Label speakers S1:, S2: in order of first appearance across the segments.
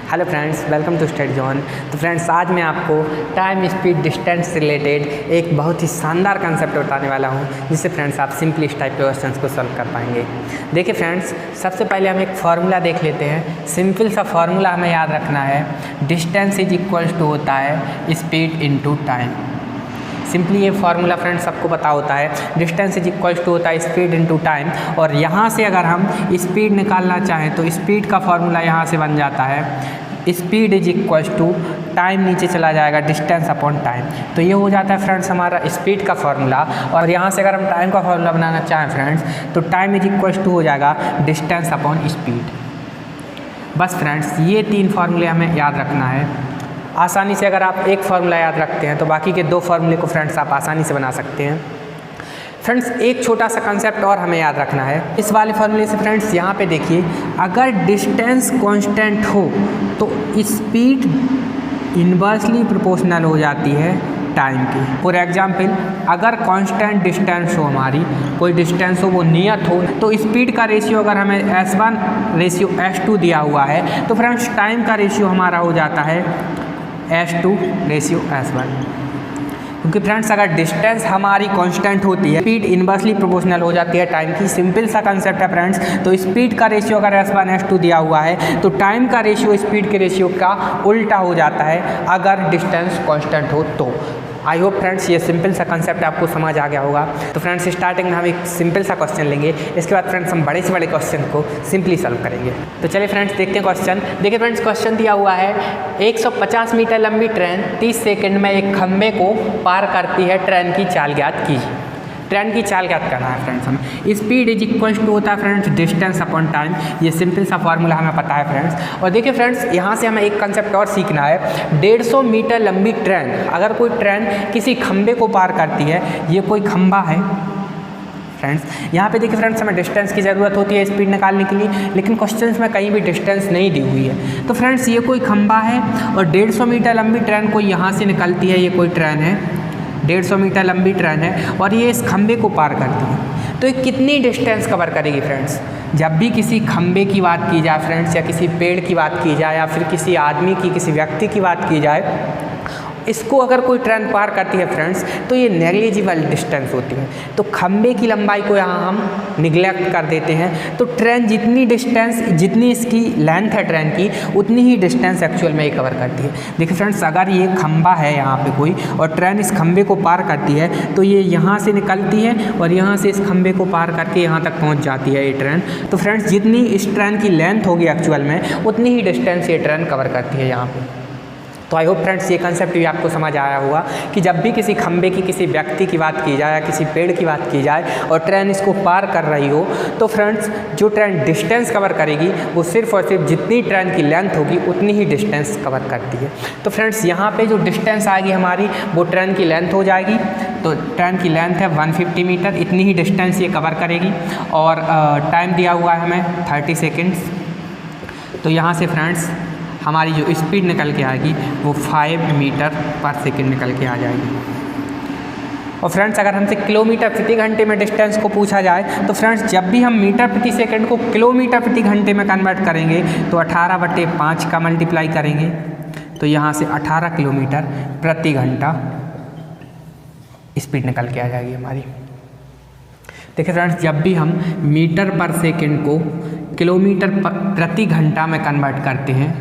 S1: Hello friends, welcome to study zone. तो friends, आज मैं आपको टाइम स्पीड डिस्टेंस से रिलेटेड एक बहुत ही शानदार कंसेप्ट बताने वाला हूं, जिससे फ्रेंड्स आप सिंपली इस टाइप के क्वेश्चंस को सॉल्व कर पाएंगे। देखिए फ्रेंड्स, सबसे पहले हम एक फार्मूला देख लेते हैं। सिंपल सा फार्मूला हमें याद रखना है, डिस्टेंस इज इक्वल्स टू होता है स्पीड इनटू टाइम। सिंपली ये फार्मूला फ्रेंड्स सबको पता होता है, डिस्टेंस इज इक्वल्स टू होता है स्पीड इनटू टाइम। और यहाँ से अगर हम स्पीड निकालना चाहें तो स्पीड का फार्मूला यहाँ से बन जाता है speed is equals to time, नीचे चला जाएगा डिस्टेंस अपॉन टाइम। तो ये हो जाता है फ्रेंड्स हमारा स्पीड का फार्मूला। और यहाँ से अगर हम टाइम का फार्मूला बनाना चाहें फ्रेंड्स, तो टाइम इज इक्वल्स टू हो जाएगा डिस्टेंस अपॉन स्पीड। बस फ्रेंड्स, ये तीन फार्मूले हमें याद रखना है। आसानी से अगर आप एक फार्मूला याद रखते हैं तो बाकी के दो फार्मूले को फ्रेंड्स आप आसानी से बना सकते हैं। फ्रेंड्स, एक छोटा सा कंसेप्ट और हमें याद रखना है इस वाले फार्मूले से। फ्रेंड्स, यहाँ पे देखिए, अगर डिस्टेंस कांस्टेंट हो तो स्पीड इन्वर्सली प्रोपोर्शनल हो जाती है टाइम की। फॉर एग्जाम्पल, अगर कांस्टेंट डिस्टेंस हो, हमारी कोई डिस्टेंस हो, वो नियत हो, तो स्पीड का रेशियो अगर हमें S1 रेशियो S2 दिया हुआ है तो फ्रेंड्स टाइम का रेशियो हमारा हो जाता है S2 रेशियो S1। क्योंकि फ्रेंड्स अगर डिस्टेंस हमारी कांस्टेंट होती है, स्पीड इन्वर्सली प्रोपोर्शनल हो जाती है टाइम की। सिंपल सा कंसेप्ट है फ्रेंड्स। तो स्पीड का रेशियो अगर S1 S2 दिया हुआ है तो टाइम का रेशियो स्पीड के रेशियो का उल्टा हो जाता है अगर डिस्टेंस कांस्टेंट हो तो। आई होप फ्रेंड्स ये सिंपल सा कंसेप्ट आपको समझ आ गया होगा। तो फ्रेंड्स, स्टार्टिंग में हम एक सिंपल सा क्वेश्चन लेंगे, इसके बाद फ्रेंड्स हम बड़े से बड़े क्वेश्चन को सिंपली सॉल्व करेंगे। तो चलिए फ्रेंड्स देखते हैं क्वेश्चन। देखिए फ्रेंड्स, क्वेश्चन दिया हुआ है 150 मीटर लंबी ट्रेन 30 सेकंड में एक खंभे को पार करती है, ट्रेन की चाल ज्ञात कीजिए। ट्रेन की चाल ज्ञात करना है फ्रेंड्स हमें। स्पीड इज इक्वल्स टू होता है फ्रेंड्स डिस्टेंस अपॉन टाइम। ये सिंपल सा फार्मूला हमें पता है फ्रेंड्स। और देखिए फ्रेंड्स, यहाँ से हमें एक कंसेप्ट और सीखना है। 150 मीटर लंबी ट्रेन, अगर कोई ट्रेन किसी खंभे को पार करती है, ये कोई खंभा है फ्रेंड्स। यहाँ पे देखिए फ्रेंड्स, हमें डिस्टेंस की ज़रूरत होती है स्पीड निकालने के लिए, लेकिन क्वेश्चंस में कहीं भी डिस्टेंस नहीं दी हुई है। तो फ्रेंड्स ये कोई खंभा है और 150 मीटर लंबी ट्रेन कोई यहाँ से निकलती है, ये कोई ट्रेन है, 150 मीटर लंबी ट्रेन है और ये इस खंभे को पार करती है। तो ये कितनी डिस्टेंस कवर करेगी फ्रेंड्स? जब भी किसी खंभे की बात की जाए फ्रेंड्स, या किसी पेड़ की बात की जाए, या फिर किसी आदमी की, किसी व्यक्ति की बात की जाए, इसको अगर कोई ट्रेन पार करती है फ्रेंड्स तो ये नेग्लिजिबल डिस्टेंस होती है। तो खंभे की लंबाई को यहाँ हम निगलेक्ट कर देते हैं। तो ट्रेन जितनी डिस्टेंस, जितनी इसकी लेंथ है ट्रेन की, उतनी ही डिस्टेंस एक्चुअल में ये कवर करती है। देखिए फ्रेंड्स, अगर ये खंभा है यहाँ पे कोई और ट्रेन इस खंभे को पार करती है तो ये यहाँ से निकलती है और यहाँ से इस खंभे को पार करके यहाँ तक पहुँच जाती है ये ट्रेन। तो फ्रेंड्स जितनी इस ट्रेन की लेंथ होगी एक्चुअल में, उतनी ही डिस्टेंस ये ट्रेन कवर करती है यहाँ पर। तो आई होप फ्रेंड्स ये कंसेप्ट भी आपको समझ आया होगा कि जब भी किसी खंभे की, किसी व्यक्ति की बात की जाए या किसी पेड़ की बात की जाए और ट्रेन इसको पार कर रही हो, तो फ्रेंड्स जो ट्रेन डिस्टेंस कवर करेगी वो सिर्फ और सिर्फ जितनी ट्रेन की लेंथ होगी उतनी ही डिस्टेंस कवर करती है। तो फ्रेंड्स यहाँ पे जो डिस्टेंस आएगी हमारी, वो ट्रेन की लेंथ हो जाएगी। तो ट्रेन की लेंथ है 150 मीटर, इतनी ही डिस्टेंस ये कवर करेगी। और टाइम दिया हुआ है हमें 30 सेकेंड्स। तो यहाँ से फ्रेंड्स हमारी जो स्पीड निकल के आएगी वो 5 मीटर पर सेकेंड निकल के आ जाएगी। और फ्रेंड्स अगर हमसे किलोमीटर प्रति घंटे में डिस्टेंस को पूछा जाए तो फ्रेंड्स जब भी हम मीटर प्रति सेकंड को किलोमीटर प्रति घंटे में कन्वर्ट करेंगे तो 18/5 का मल्टीप्लाई करेंगे, तो यहाँ से 18 किलोमीटर प्रति घंटा स्पीड निकल के आ जाएगी हमारी। देखिए फ्रेंड्स, जब भी हम मीटर पर सेकेंड को किलोमीटर प्रति घंटा में कन्वर्ट करते हैं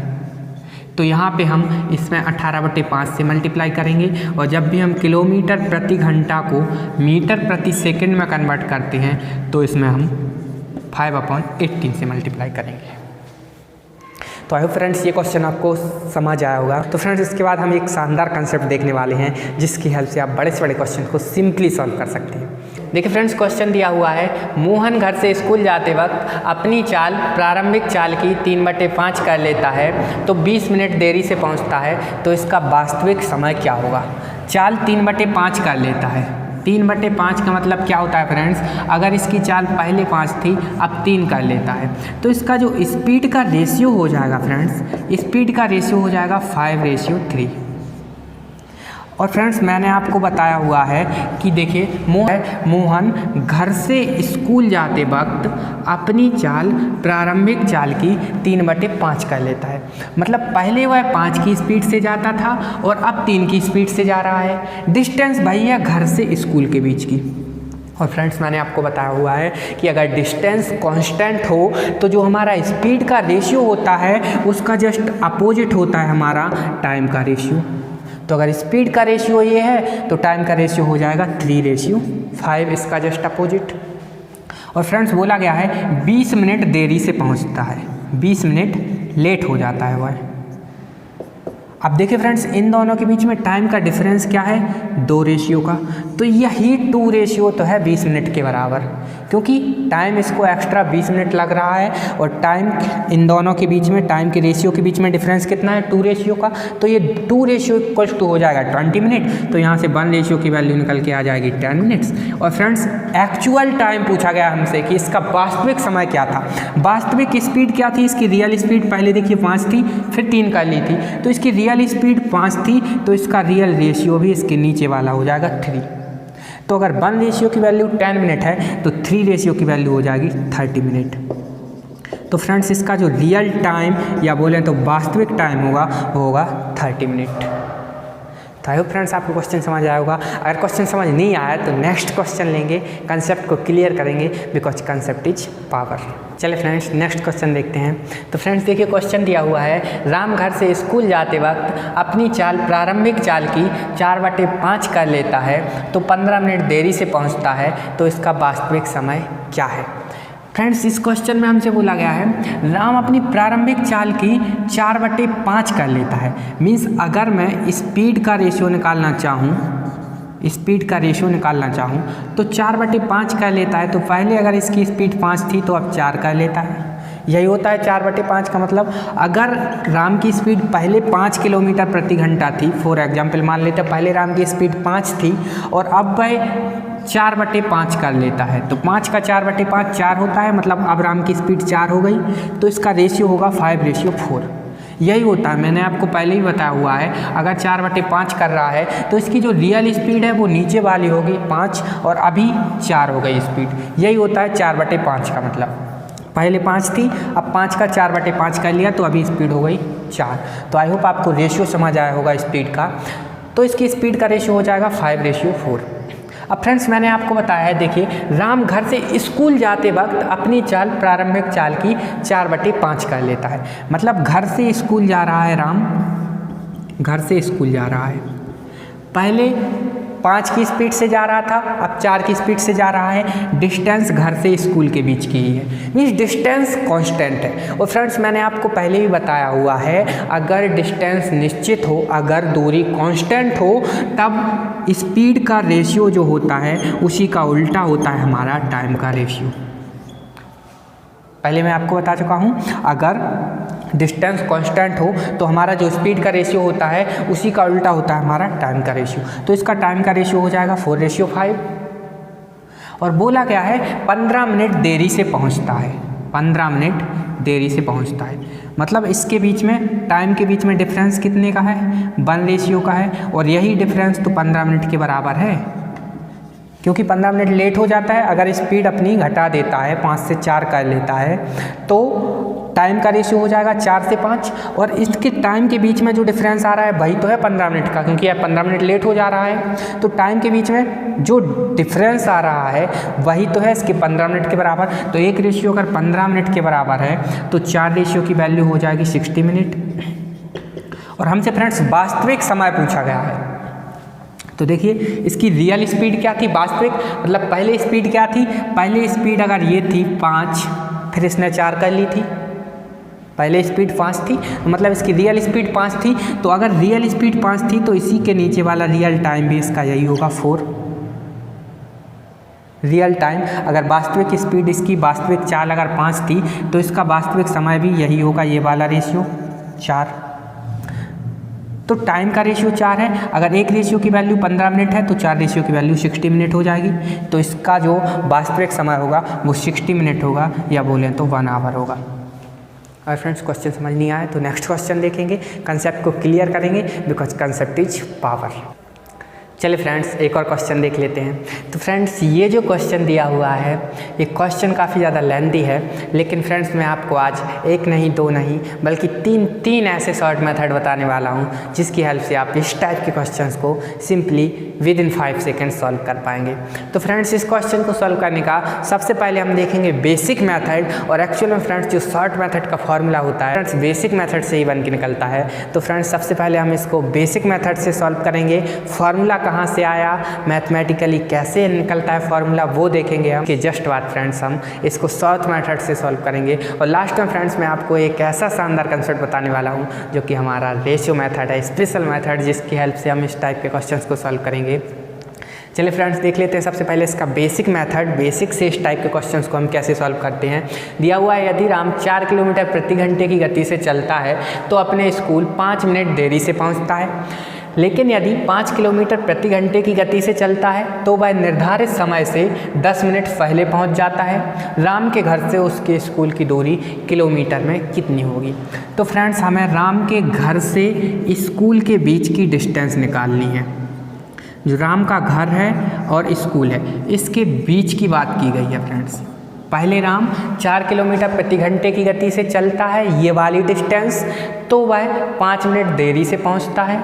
S1: तो यहाँ पे हम इसमें 18/5 से मल्टीप्लाई करेंगे। और जब भी हम किलोमीटर प्रति घंटा को मीटर प्रति सेकंड में कन्वर्ट करते हैं तो इसमें हम 5/18 से मल्टीप्लाई करेंगे। तो आई होप फ्रेंड्स ये क्वेश्चन आपको समझ आया होगा। तो फ्रेंड्स इसके बाद हम एक शानदार कंसेप्ट देखने वाले हैं जिसकी हेल्प से आप बड़े से बड़े क्वेश्चन को सिंपली सॉल्व कर सकते हैं। देखिए फ्रेंड्स, क्वेश्चन दिया हुआ है, मोहन घर से स्कूल जाते वक्त अपनी चाल प्रारंभिक चाल की 3/5 कर लेता है तो 20 मिनट देरी से पहुंचता है, तो इसका वास्तविक समय क्या होगा? चाल 3/5 कर लेता है। 3/5 का मतलब क्या होता है फ्रेंड्स? अगर इसकी चाल पहले 5 थी, अब 3 कर लेता है, तो इसका जो स्पीड का रेशियो हो जाएगा फ्रेंड्स, स्पीड का रेशियो हो जाएगा 5:3। और फ्रेंड्स मैंने आपको बताया हुआ है कि देखिए मोहन घर से स्कूल जाते वक्त अपनी चाल प्रारंभिक चाल की 3/5 कर लेता है। मतलब पहले वह 5 की स्पीड से जाता था और अब 3 की स्पीड से जा रहा है। डिस्टेंस भैया घर से स्कूल के बीच की। और फ्रेंड्स मैंने आपको बताया हुआ है कि अगर डिस्टेंस कांस्टेंट हो तो जो हमारा स्पीड का रेशियो होता है उसका जस्ट अपोजिट होता है हमारा टाइम का रेशियो। तो अगर स्पीड का रेशियो ये है तो टाइम का रेशियो हो जाएगा 3:5, इसका जस्ट अपोजिट। और फ्रेंड्स बोला गया है 20 मिनट देरी से पहुंचता है, 20 मिनट लेट हो जाता है वह। अब देखिए फ्रेंड्स इन दोनों के बीच में टाइम का डिफरेंस क्या है, 2 रेशियो का। तो यही 2 रेशियो तो है 20 मिनट के बराबर, क्योंकि टाइम इसको एक्स्ट्रा 20 मिनट लग रहा है और टाइम इन दोनों के बीच में टाइम के रेशियो के बीच में डिफरेंस कितना है, 2 रेशियो का। तो ये 2 रेशियो इक्वल्स टू हो जाएगा 20 मिनट। तो यहाँ से 1 रेशियो की वैल्यू निकल के आ जाएगी 10 मिनट्स। और फ्रेंड्स एक्चुअल टाइम पूछा गया हमसे कि इसका वास्तविक समय क्या था। वास्तविक स्पीड क्या थी, इसकी रियल स्पीड पहले देखिए 5 थी, फिर 3 कर ली थी, तो इसकी रियल स्पीड 5 थी, तो इसका रियल रेशियो भी इसके नीचे वाला हो जाएगा 3। तो अगर 1 रेशियो की वैल्यू 10 मिनट है तो 3 रेशियो की वैल्यू हो जाएगी 30 मिनट। तो फ्रेंड्स इसका जो रियल टाइम या बोलें तो वास्तविक टाइम होगा वो होगा 30 मिनट। तो आई होप फ्रेंड्स आपको क्वेश्चन समझ आया होगा। अगर क्वेश्चन समझ नहीं आया तो नेक्स्ट क्वेश्चन लेंगे, कंसेप्ट को क्लियर करेंगे, बिकॉज कंसेप्ट इज पावर। चलिए फ्रेंड्स नेक्स्ट क्वेश्चन देखते हैं। तो फ्रेंड्स देखिए क्वेश्चन दिया हुआ है, राम घर से स्कूल जाते वक्त अपनी चाल प्रारंभिक चाल की 4/5 कर लेता है तो 15 मिनट देरी से पहुंचता है, तो इसका वास्तविक समय क्या है। फ्रेंड्स इस क्वेश्चन में हमसे बोला गया है राम अपनी प्रारंभिक चाल की 4/5 कर लेता है। मीन्स अगर मैं स्पीड का रेशियो निकालना चाहूँ तो 4/5 कर लेता है। तो पहले अगर इसकी स्पीड 5 थी तो अब 4 कर लेता है। यही होता है 4/5 का मतलब। अगर राम की स्पीड पहले 5 किलोमीटर प्रति घंटा थी, फॉर एग्जाम्पल मान लेते हैं पहले राम की स्पीड 5 थी और अब वह 4/5 कर लेता है, तो 5 का 4/5 4 होता है, मतलब अब राम की स्पीड 4 हो गई, तो इसका रेशियो होगा 5:4। यही होता है, मैंने आपको पहले ही बताया हुआ है, अगर 4/5 कर रहा है तो इसकी जो रियल स्पीड है वो नीचे वाली होगी 5 और अभी 4 हो गई स्पीड। यही होता है 4/5 का मतलब। पहले 5 थी, अब 5 का 4/5 कर लिया तो अभी स्पीड हो गई 4। तो आई होप आपको रेशियो समझ आया होगा स्पीड का। तो इसकी स्पीड का रेशियो हो जाएगा 5:4। अब फ्रेंड्स मैंने आपको बताया है, देखिए राम घर से स्कूल जाते वक्त अपनी चाल प्रारंभिक चाल की 4/5 कर लेता है। मतलब घर से स्कूल जा रहा है राम, घर से स्कूल जा रहा है, पहले 5 की स्पीड से जा रहा था, अब 4 की स्पीड से जा रहा है। डिस्टेंस घर से स्कूल के बीच की ही है, मीन्स डिस्टेंस कांस्टेंट है। और फ्रेंड्स मैंने आपको पहले भी बताया हुआ है, अगर डिस्टेंस निश्चित हो, अगर दूरी कांस्टेंट हो, तब स्पीड का रेशियो जो होता है उसी का उल्टा होता है हमारा टाइम का रेशियो। पहले मैं आपको बता चुका हूँ, अगर डिस्टेंस कांस्टेंट हो तो हमारा जो स्पीड का रेशियो होता है उसी का उल्टा होता है हमारा टाइम का रेशियो। तो इसका टाइम का रेशियो हो जाएगा 4:5। और बोला गया है 15 मिनट देरी से पहुंचता है, 15 मिनट देरी से पहुंचता है। मतलब इसके बीच में टाइम के बीच में डिफरेंस कितने का है, 1 का है। और यही डिफरेंस तो 15 मिनट के बराबर है, क्योंकि 15 मिनट लेट हो जाता है। अगर स्पीड अपनी घटा देता है, 5 से 4 कर लेता है, तो टाइम का रेशियो हो जाएगा 4 से 5। और इसके टाइम के बीच में जो डिफरेंस आ रहा है वही तो है 15 मिनट का, क्योंकि यह 15 मिनट लेट हो जा रहा है। तो टाइम के बीच में जो डिफरेंस आ रहा है वही तो है इसके 15 मिनट के बराबर। तो एक रेशियो अगर 15 मिनट के बराबर है तो 4 रेशियो की वैल्यू हो जाएगी 60 मिनट। और हमसे फ्रेंड्स वास्तविक समय पूछा गया है, तो देखिए इसकी रियल स्पीड क्या थी, वास्तविक मतलब पहले स्पीड क्या थी। पहले स्पीड अगर ये थी 5, फिर इसने 4 कर ली थी, पहले स्पीड 5 थी, तो मतलब इसकी रियल स्पीड 5 थी। तो अगर रियल स्पीड 5 थी तो इसी के नीचे वाला रियल टाइम भी इसका यही होगा 4 रियल टाइम। अगर वास्तविक स्पीड इसकी वास्तविक चाल अगर 5 थी तो इसका वास्तविक समय भी यही होगा, ये वाला रेशियो 4। तो टाइम का रेशियो 4 है। अगर एक रेशियो की वैल्यू 15 मिनट है तो 4 रेशियो की वैल्यू 60 मिनट हो जाएगी। तो इसका जो वास्तविक समय होगा वो 60 मिनट होगा, या बोलें तो 1 आवर होगा। और फ्रेंड्स क्वेश्चन समझ नहीं आए तो नेक्स्ट क्वेश्चन देखेंगे, कंसेप्ट को क्लियर करेंगे, बिकॉज कंसेप्ट इज पावर। चलिए फ्रेंड्स एक और क्वेश्चन देख लेते हैं। तो फ्रेंड्स ये जो क्वेश्चन दिया हुआ है ये क्वेश्चन काफ़ी ज़्यादा लेंथी है, लेकिन फ्रेंड्स मैं आपको आज एक नहीं दो नहीं बल्कि तीन ऐसे शॉर्ट मेथड बताने वाला हूँ जिसकी हेल्प से आप इस टाइप के क्वेश्चंस को simply with in 5 second solve कर पाएंगे। तो फ्रेंड्स इस क्वेश्चन को सॉल्व करने का सबसे पहले हम देखेंगे बेसिक मेथड, और एक्चुअल में फ्रेंड्स जो शॉर्ट मेथड का फॉर्मूला होता है फ्रेंड्स बेसिक मेथड से ही बन के निकलता है। तो फ्रेंड्स सबसे पहले हम इसको बेसिक मेथड से सॉल्व करेंगे। फॉर्मूला कहाँ से आया, मैथमेटिकली कैसे निकलता है फॉर्मूला वो देखेंगे हम कि जस्ट बाद फ्रेंड्स हम इसको शॉर्ट मेथड से सॉल्व करेंगे। और लास्ट में फ्रेंड्स मैं आपको एक ऐसा शानदार कंसेप्ट बताने वाला हूँ जो कि हमारा रेशियो मेथड है, स्पेशल मेथड, जिसकी हेल्प से हम इस टाइप के क्वेश्चंस को सॉल्व करेंगे। चलिए फ्रेंड्स देख लेते हैं सबसे पहले इसका बेसिक मेथड, बेसिक से इस टाइप के क्वेश्चंस को हम कैसे सॉल्व करते हैं। दिया हुआ है यदि राम 4 किलोमीटर प्रति घंटे की गति से चलता है तो अपने स्कूल 5 मिनट देरी से पहुंचता है, लेकिन यदि 5 किलोमीटर प्रति घंटे की गति से चलता है तो वह निर्धारित समय से 10 मिनट पहले पहुंच जाता है। राम के घर से उसके स्कूल की दूरी किलोमीटर में कितनी होगी। तो फ्रेंड्स हमें राम के घर से स्कूल के बीच की डिस्टेंस निकालनी है। जो राम का घर है और स्कूल है इसके बीच की बात की गई है फ्रेंड्स। पहले राम 4 किलोमीटर प्रति घंटे की गति से चलता है, ये वाली डिस्टेंस, तो वह 5 मिनट देरी से पहुंचता है।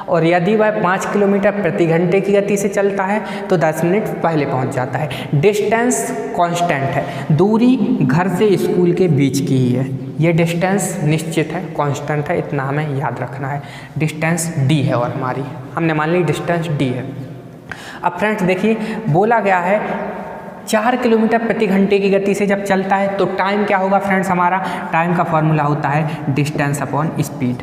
S1: और यदि वह 5 किलोमीटर प्रति घंटे की गति से चलता है तो 10 मिनट पहले पहुंच जाता है। डिस्टेंस कांस्टेंट है, दूरी घर से स्कूल के बीच की ही है। ये डिस्टेंस निश्चित है, कांस्टेंट है, इतना हमें याद रखना है। डिस्टेंस डी है और हमारी हमने मान ली डिस्टेंस डी है। अब फ्रेंड्स देखिए बोला गया है 4 किलोमीटर प्रति घंटे की गति से जब चलता है तो टाइम क्या होगा फ्रेंड्स, हमारा टाइम का फॉर्मूला होता है डिस्टेंस अपॉन स्पीड।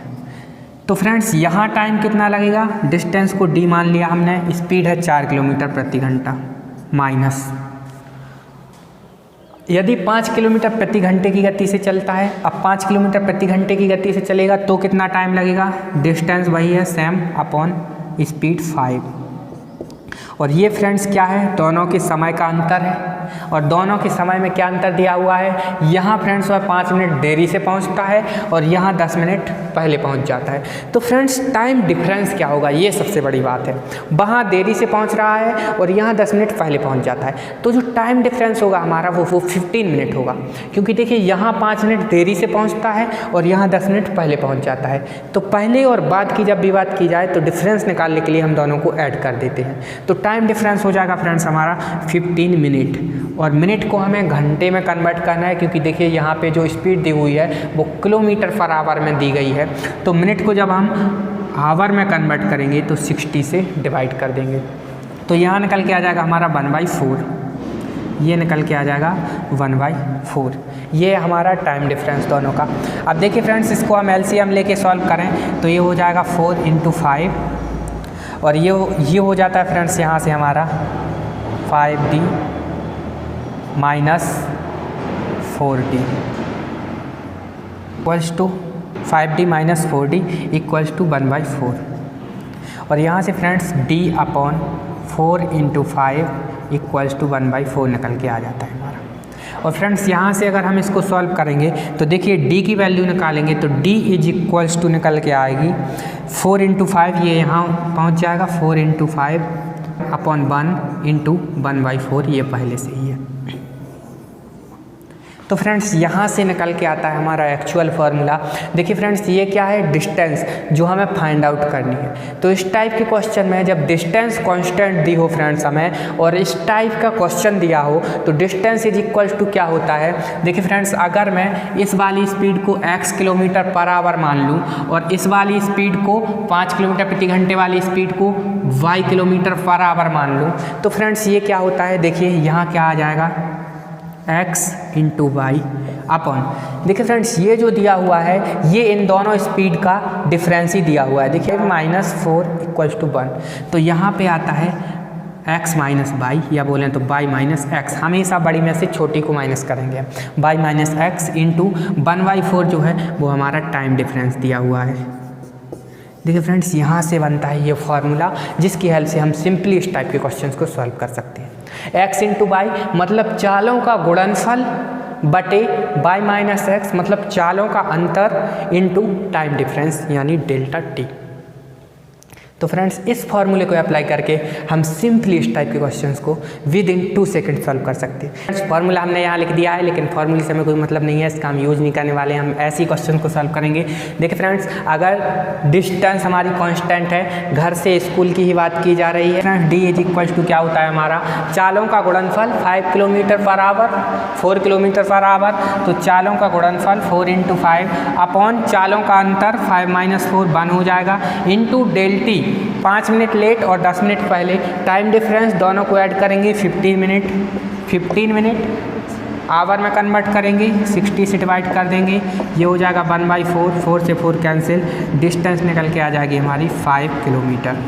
S1: तो फ्रेंड्स यहाँ टाइम कितना लगेगा, डिस्टेंस को डी मान लिया हमने, स्पीड है 4 किलोमीटर प्रति घंटा माइनस, यदि 5 किलोमीटर प्रति घंटे की गति से चलता है, अब 5 किलोमीटर प्रति घंटे की गति से चलेगा तो कितना टाइम लगेगा, डिस्टेंस वही है सेम अपॉन स्पीड 5। और ये फ्रेंड्स क्या है, दोनों के समय का अंतर है। और दोनों के समय में क्या अंतर दिया हुआ है, यहाँ फ्रेंड्स वह 5 मिनट देरी से पहुँचता है और यहाँ 10 मिनट पहले पहुँच जाता है। तो फ्रेंड्स टाइम डिफरेंस क्या होगा, ये सबसे बड़ी बात है। वहाँ देरी से पहुँच रहा है और यहाँ 10 मिनट पहले पहुँच जाता है, तो जो टाइम डिफरेंस होगा हमारा वो 15 मिनट होगा। क्योंकि देखिए यहाँ 5 मिनट देरी से पहुँचता है और यहाँ 10 मिनट पहले पहुँच जाता है। तो पहले और बाद की जब भी बात की जाए तो डिफरेंस निकालने के लिए हम दोनों को ऐड कर देते हैं। तो टाइम डिफरेंस हो जाएगा फ्रेंड्स हमारा 15 मिनट, और मिनट को हमें घंटे में कन्वर्ट करना है क्योंकि देखिए यहाँ पे जो स्पीड दी हुई है वो किलोमीटर पर आवर में दी गई है। तो मिनट को जब हम आवर में कन्वर्ट करेंगे तो 60 से डिवाइड कर देंगे, तो यहाँ निकल के आ जाएगा हमारा 1/4, ये निकल के आ जाएगा 1/4। ये हमारा टाइम डिफरेंस दोनों का। अब देखिए फ्रेंड्स इसको हम LCM लेके सॉल्व करें तो ये हो जाएगा 4 × 5, और ये हो जाता है फ्रेंड्स यहाँ से हमारा 5D minus 4D equals to 5D minus 4D equals to 1/4। और यहाँ से friends D upon 4 × 5 equals to 1/4 निकल के आ जाता है हमारा। और फ्रेंड्स यहाँ से अगर हम इसको सॉल्व करेंगे तो देखिए D की वैल्यू निकालेंगे तो D इज इक्वल्स टू निकल के आएगी 4 × 5, ये यहाँ पहुँच जाएगा 4 × 5 अपॉन 1 × 1/4, ये पहले से ही है। तो फ्रेंड्स यहाँ से निकल के आता है हमारा एक्चुअल फार्मूला। देखिए फ्रेंड्स ये क्या है, डिस्टेंस जो हमें फाइंड आउट करनी है। तो इस टाइप के क्वेश्चन में जब डिस्टेंस कांस्टेंट दी हो फ्रेंड्स हमें, और इस टाइप का क्वेश्चन दिया हो तो डिस्टेंस इज इक्वल टू क्या होता है। देखिए फ्रेंड्स अगर मैं इस वाली स्पीड को x किलोमीटर पर आवर मान लूँ और इस वाली स्पीड को 5 किलोमीटर प्रति घंटे वाली स्पीड को y किलोमीटर पर आवर मान लूँ तो फ्रेंड्स ये क्या होता है, देखिए यहाँ क्या आ जाएगा x × y अपॉन, देखिए फ्रेंड्स ये जो दिया हुआ है ये इन दोनों स्पीड का डिफरेंस ही दिया हुआ है। देखिए -4 = 1, तो यहाँ पे आता है x माइनस y, या बोलें तो y माइनस x, हमेशा बड़ी में से छोटी को माइनस करेंगे। y माइनस x इंटू 1/4 जो है वो हमारा टाइम डिफरेंस दिया हुआ है। देखिए फ्रेंड्स यहाँ से बनता है ये फार्मूला जिसकी हेल्प से हम सिंपली इस टाइप के क्वेश्चंस को सॉल्व कर सकते हैं। x × y मतलब चालों का गुणनफल बटे y माइनस x मतलब चालों का अंतर इंटू टाइम डिफरेंस यानी डेल्टा t। तो फ्रेंड्स इस फॉर्मूले को अप्लाई करके हम सिंपली इस टाइप के क्वेश्चंस को विद इन 2 सेकंड सॉल्व कर सकते हैं। फ्रेंड्स फॉर्मूला हमने यहाँ लिख दिया है, लेकिन फॉर्मूले से हमें कोई मतलब नहीं है, इसका हम यूज़ नहीं करने वाले हैं, हम ऐसे ही क्वेश्चन को सॉल्व करेंगे। देखिए फ्रेंड्स, अगर डिस्टेंस हमारी कांस्टेंट है, घर से स्कूल की ही बात की जा रही है, friends D is equal to क्या होता है हमारा, चालों का गुणनफल 5 kilometre per hour 4 kilometre per hour, तो चालों का गुणनफल 4 × 5 अपॉन चालों का अंतर 5 - 4 1 हो जाएगा, इंटू डेल्टी 5 मिनट लेट और 10 मिनट पहले, टाइम डिफरेंस दोनों को ऐड करेंगे 15 मिनट आवर में कन्वर्ट करेंगे, 60 से डिवाइड कर देंगे, ये हो जाएगा 1/4, 4 से 4 कैंसिल, डिस्टेंस निकल के आ जाएगी हमारी 5 किलोमीटर।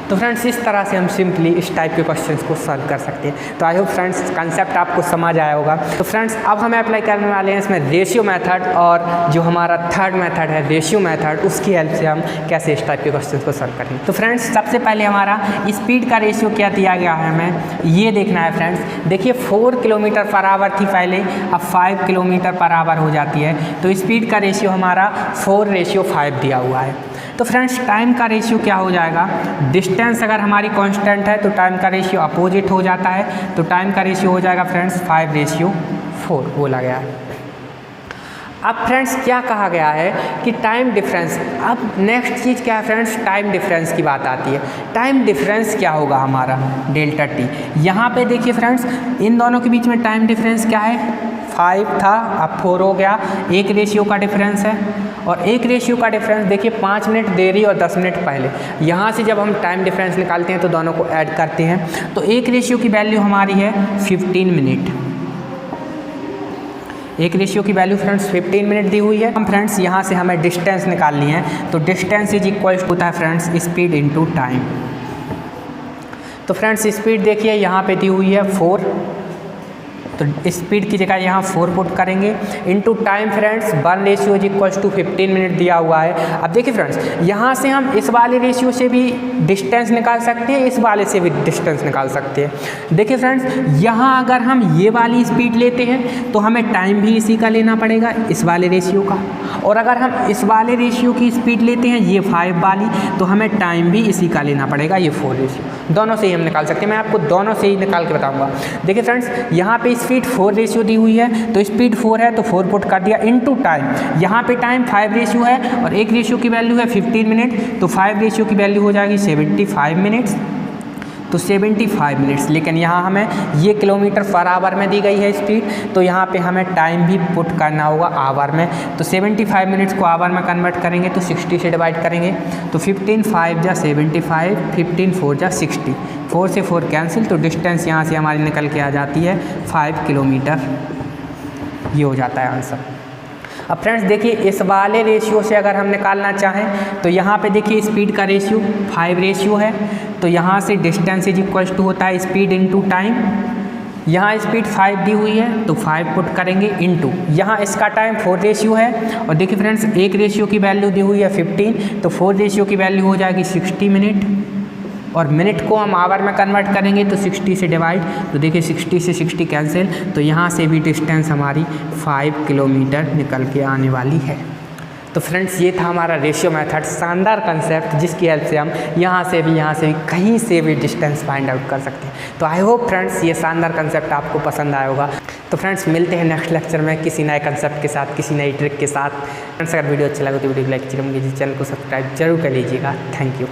S1: तो फ्रेंड्स इस तरह से हम सिंपली इस टाइप के क्वेश्चंस को सॉल्व कर सकते हैं। तो आई होप फ्रेंड्स कंसेप्ट आपको समझ आया होगा। तो फ्रेंड्स अब हमें अप्लाई करने वाले हैं इसमें रेशियो मेथड, और जो हमारा थर्ड मेथड है रेशियो मेथड, उसकी हेल्प से हम कैसे इस टाइप के क्वेश्चंस को सॉल्व करेंगे। तो फ्रेंड्स सबसे पहले हमारा स्पीड का रेशियो क्या दिया गया है, हमें ये देखना है। फ्रेंड्स देखिए 4 किलोमीटर पर आवर थी पहले, अब 5 किलोमीटर पर आवर हो जाती है, तो स्पीड का रेशियो हमारा 4:5 दिया हुआ है। तो फ्रेंड्स टाइम का रेशियो क्या हो जाएगा, डिस्टेंस अगर हमारी कांस्टेंट है तो टाइम का रेशियो अपोजिट हो जाता है, तो टाइम का रेशियो हो जाएगा फ्रेंड्स 5:4 बोला गया है। अब फ्रेंड्स क्या कहा गया है कि टाइम डिफरेंस, अब नेक्स्ट चीज़ क्या है फ्रेंड्स, टाइम डिफरेंस की बात आती है। टाइम डिफरेंस क्या होगा हमारा, डेल्टा टी। यहाँ पे देखिए फ्रेंड्स इन दोनों के बीच में टाइम डिफरेंस क्या है, 5 था अब 4 हो गया, एक रेशियो का डिफरेंस है, और एक रेशियो का डिफरेंस देखिए 5 मिनट देरी और 10 मिनट पहले। यहाँ से जब हम टाइम डिफरेंस निकालते हैं तो दोनों को ऐड करते हैं, तो एक रेशियो की वैल्यू हमारी है 15 मिनट, एक रेशियो की वैल्यू फ्रेंड्स 15 मिनट दी हुई है। हम फ्रेंड्स यहाँ से हमें डिस्टेंस निकालनी है, तो डिस्टेंस इज इक्वल होता है फ्रेंड्स स्पीड इनटू टाइम। तो फ्रेंड्स स्पीड देखिए यहाँ पे दी हुई है 4, तो स्पीड की जगह यहाँ 4 पुट करेंगे, इनटू टाइम फ्रेंड्स 1:15 मिनट दिया हुआ है। अब देखिए फ्रेंड्स यहाँ से हम इस वाले रेशियो से भी डिस्टेंस निकाल सकते हैं, इस वाले से भी डिस्टेंस निकाल सकते हैं। देखिए फ्रेंड्स यहाँ अगर हम ये वाली स्पीड लेते हैं तो हमें टाइम भी इसी का लेना पड़ेगा, इस वाले रेशियो का, और अगर हम इस वाले रेशियो की स्पीड लेते हैं ये 5 वाली, तो हमें टाइम भी इसी का लेना पड़ेगा, ये 4 रेशियो। दोनों से ही हम निकाल सकते हैं, मैं आपको दोनों से ही निकाल के बताऊँगा। देखिए फ्रेंड्स यहाँ पे स्पीड 4 रेशियो दी हुई है, तो स्पीड 4 है तो 4 पुट कर दिया, इनटू टाइम, यहाँ पे टाइम 5 रेशियो है और एक रेशियो की वैल्यू है 15 मिनट, तो 5 रेशियो की वैल्यू हो जाएगी 75 मिनट्स, तो 75 मिनट्स। लेकिन यहाँ हमें ये किलोमीटर पर आवर में दी गई है स्पीड, तो यहाँ पे हमें टाइम भी पुट करना होगा आवर में, तो 75 मिनट्स को आवर में कन्वर्ट करेंगे तो 60 से डिवाइड करेंगे, तो 15 5 जा 75, 15 4 जा 60, 4 से 4 कैंसिल, तो डिस्टेंस यहाँ से हमारी निकल के आ जाती है 5 किलोमीटर, ये हो जाता है आंसर। अब फ्रेंड्स देखिए इस वाले रेशियो से अगर हम निकालना चाहें तो यहाँ पे देखिए स्पीड का रेशियो 5 रेशियो है, तो यहाँ से डिस्टेंस इज इक्वल टू होता है स्पीड इनटू टाइम। यहाँ स्पीड 5 दी हुई है तो 5 पुट करेंगे इनटू, यहाँ इसका टाइम 4 रेशियो है, और देखिए फ्रेंड्स एक रेशियो की वैल्यू दी हुई है 15, तो 4 रेशियो की वैल्यू हो जाएगी 60 मिनट, और मिनट को हम आवर में कन्वर्ट करेंगे तो 60 से डिवाइड, तो देखिए 60 से 60 कैंसिल, तो यहाँ से भी डिस्टेंस हमारी 5 किलोमीटर निकल के आने वाली है। तो फ्रेंड्स ये था हमारा रेशियो मेथड, शानदार कंसेप्ट जिसकी हेल्प से हम यहाँ से भी कहीं से भी डिस्टेंस फाइंड आउट कर सकते हैं। तो आई होप फ्रेंड्स ये शानदार कंसेप्ट आपको पसंद आया होगा। तो फ्रेंड्स मिलते हैं नेक्स्ट लेक्चर में किसी नए कंसेप्ट के साथ, किसी नई ट्रिक के साथ। फ्रेंड्स अगर वीडियो अच्छा लगे तो वीडियो को लाइक कीजिए, चैनल को सब्सक्राइब जरूर कर लीजिएगा। Thank you.